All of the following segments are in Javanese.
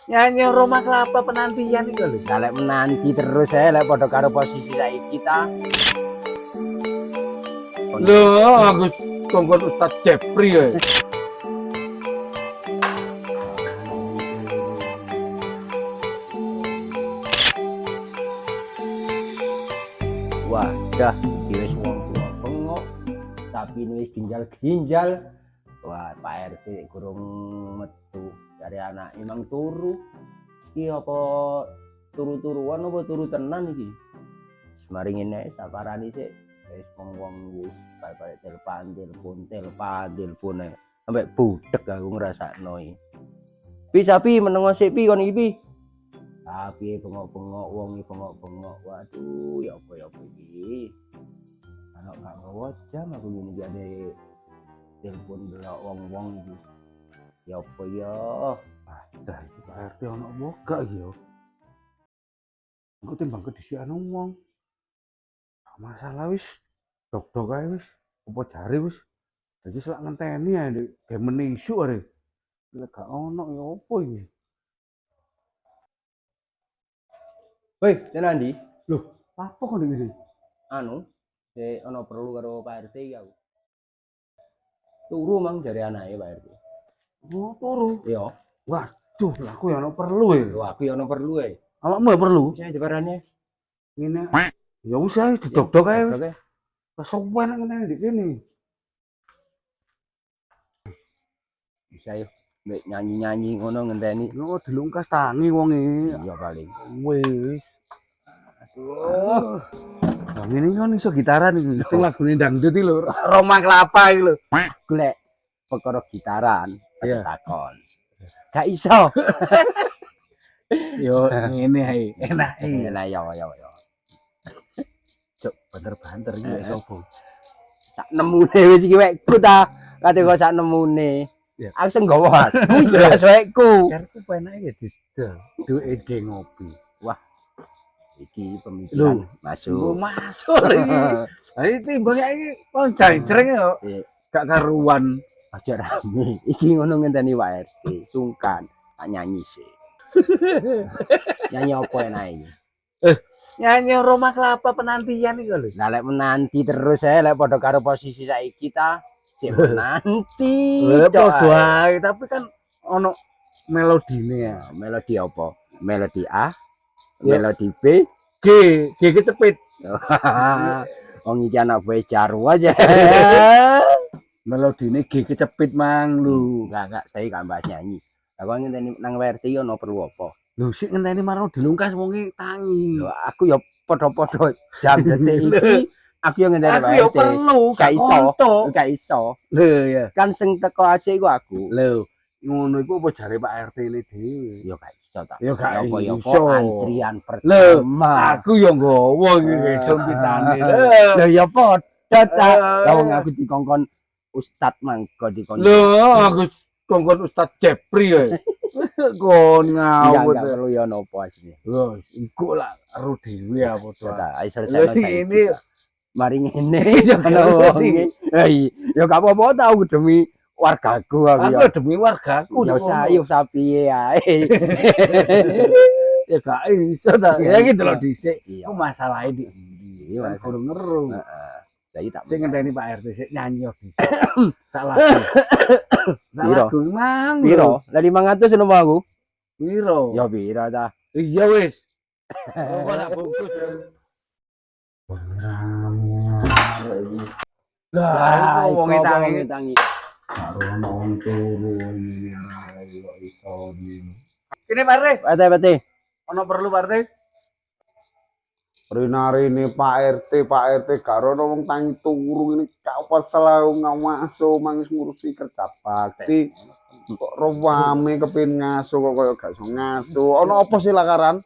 Nyanyi Roma Kelapa penantian iku lho. Lah lek menanti terus lek padha karo posisi saiki ta. Lho, aku kongkon Ustaz Jepri ya. Wah, dah wis wong bengok, tapi ini wis ginjal-ginjal. Wah, Pak RT kurang metu dari anak emang turu. Iki apa turu-turuan apa turu tenan iki? Semaring ini saparani sik wis wong-wong iki balik telepon sampai budek aku ngrasakno iki. Pi menengo sik pi kon iki pi. Tapi bengok-bengok wong iki bengok-bengok. Waduh, ya apa iki? Ana gak ngowo jam aku ngene iki ade telepon delok wong-wong iki. Ya apa ya? Dah iki Pak RT ono boga iki yo. Engko timbang kedisikan wong. Masalah wis dok-dok ae wis apa jare wis. Dadi selak ngenteni ae ndek gemen isu are. Lek gak ono ya apa iki? Hei, tenan ndi? Loh, apa kok ndek ngene? Anu, ono perlu karo Pak RT iki aku. Turu mang jare anake Pak RT. Oh, turu. Iya. Waduh, lah aku ya ono perlu ya. Lho aku ya ono perlu ae. Awakmu ya perlu? Saya diparane. Ngene. Ya wis ae didok-dok ae wis. Oke. Kesuwen ngene ndek kene. Bisa yo. Nek nyanyi-nyanyi ngono ngenteni. Yo dilungkas tangi wonge. Iya paling. Wis. Aduh. Lah ngene kan iso gitaran iki. Sing lagune dangdut iki lho, Roma Kelapa iki lho. Golek perkara gitaran, Iya. takon. Gak iso. Yo ngene ae, enak ae. Lah ya. Cuk, banter-banter iki sopo? Sak nemune wis iki wekku ta. Kate kok sak nemune. Iya. Aku sing nggawa. Kuwi jelas wekku. Karku penake ya didol, duwe ge ngopi. Iki pemikiran masuk. Masuk iki. Lah iki timbang iki kon jajreng yo. Gak karuan. Aja rame. Iki ngono ngenteni Pak RT, sungkan tak nyanyi sih. Nyanyi apa enak iki? Nyanyi Roma Kelapa penantian iki lho. Lah lek menanti terus lek padha karo posisi saiki ta, sik menanti. Padha ae, tapi kan ono melodine ya. Melodi apa? Melodi A, Ya. melodi B. G kecepit. Wong iki anak buah Jarwo aja. Melodine G kecepit mang lu. Enggak, saya gak bahas nyanyi. Lah kok ngenteni nang WRT ono perlu apa? Lho sik ngenteni marang dilungkas wonge tangi. Lho aku ya padha-padha jam detik iki. Aku yo ngenteni Aku yo perlu, gak iso. kontok. Gak iso. Lho ya. Kan sing teko AC iku aku. Lho, ngono iku apa jare Pak RT ne dhewe. Yo gak iso ta. Yo gak apa yo iso. antrian Lho, pertama. aku yo nggawa iki jompitane. Lho ya padha ta. Lah wong aku dikongkon Ustad mangko dikongkon. Lho, aku kongkon Ustaz Jepri ya. Kon ngawur. Enggak perlu yo nopo asline. Lho, iku lah karo dhewe apa to. Iso Lho ini mari ngene iso ya gak apa-apa ta aku demi wargaku aku ya. aku demi wargaku Ya sayu sapiye ae. Ya gak iso ta. Ya iki delok dhisik. Iya. Ku masalahe di Iya, kan kurang ngeru. Heeh. Saiki tak Sing ngenteni Pak RT sik nyanyi oke. Sak lagu. Sak Piro? lagu mang. piro? Lah 500 lho aku. Piro? Ya piro ta? Iya wis. Kok tak bungkus. Lah, wong tangi. Karo ono wong turu kok iso dino. Kene Pak RT, Pate. ono perlu Pak RT? Rina-rine Pak RT karo wong tangi turu ini gak apa salah ngawaso mangis ngurusi kerja bakti kok rame kepin ngaso kok koyo gak iso ngaso ono apa sih lakaran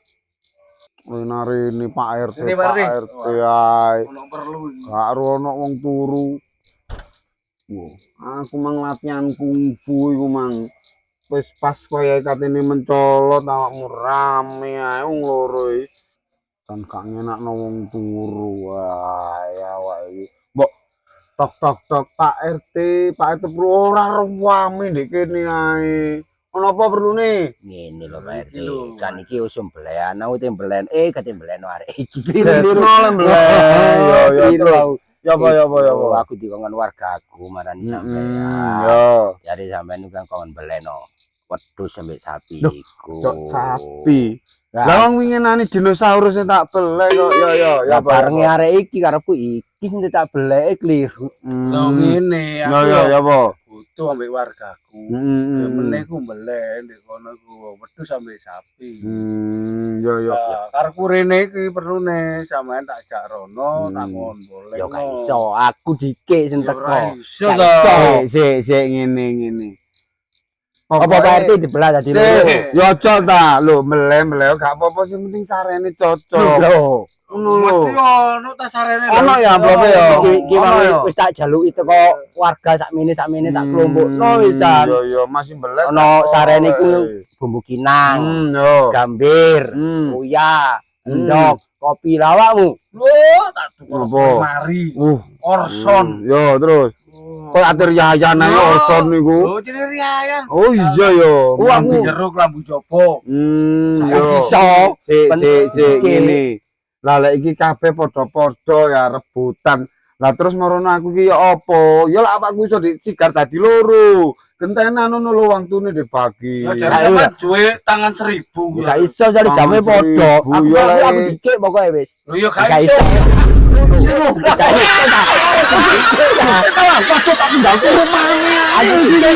Rina-rine Pak RT Ini, Pak RT. ae Ono perlu. karo ono wong turu aku mang latihan kungfu iku mang wis pas koyo katene mencolot awakmu rame ae wong loro iki kan gak ngenakno wong turu wae awak iki mbok tok Pak RT perlu ora rame ndek kene ae Ono apa perlune? Ngene lho Pak RT. Iki lho. Kan iki usum belean, aku tembelen kate beleno arek iki. Liru lembel. Yo terus. Ya apa. Aku dikongkon wargaku marani Yo. sampean. Jadi sampean iku kan kon beleno. Wedhus sampe sapi Duh, iku. Cok sapi. Lah, Lah wong winginane dinosaurus sing tak belek kok. Yo ya barenge arek iki karepku iki sing tak belek kliru. Lho ngene Yo ya apa? butuh ambek wargaku. Meneh ku mbeleh ndek kono ku wedhus sampe sapi. Yo. Nah, karepku rene iki perlune sampean tak jak rono, tak kon boleh. Yo gak iso, aku dikek sing Ya ora teko. iso Gak to. iso. Sik ngene. Apa Pak RT dibelah dadi loro? Yo cocok ta. Lho meleh gak apa-apa sing penting sarene cocok. Lho, Ngono Mesti lho. ono ta sarene. Ono ya amplope ya. iki Ono ya. wis tak jaluki teko warga sakmene tak kelompokno wisan. Yo masih belek. Ono sarene iku bumbu kinang, Yo. gambir, uya, endok, kopi lawakmu. Lho, tak tukar Apa? mari. Uh, Orson. Yo terus. Kok atur yayan ae orson niku. Lho, jenenge riayan. Oh iya yo. Aku Jeruk lambu jopo. Yo. iso. Sik ngene. Lah lek iki kabeh padha-padha ya rebutan. Lah terus marono aku ki ya apa? Ya lek awakku iso disigar dadi loro. Gentenan ngono lho waktune dibagi. Lah jare sampean duwe tangan 1000. Gak iso jare jame padha. Aku Yo, aku lek. dikek pokoke wis. Lho ya Gak gak iso. iso. Gak iso. Ayo sini.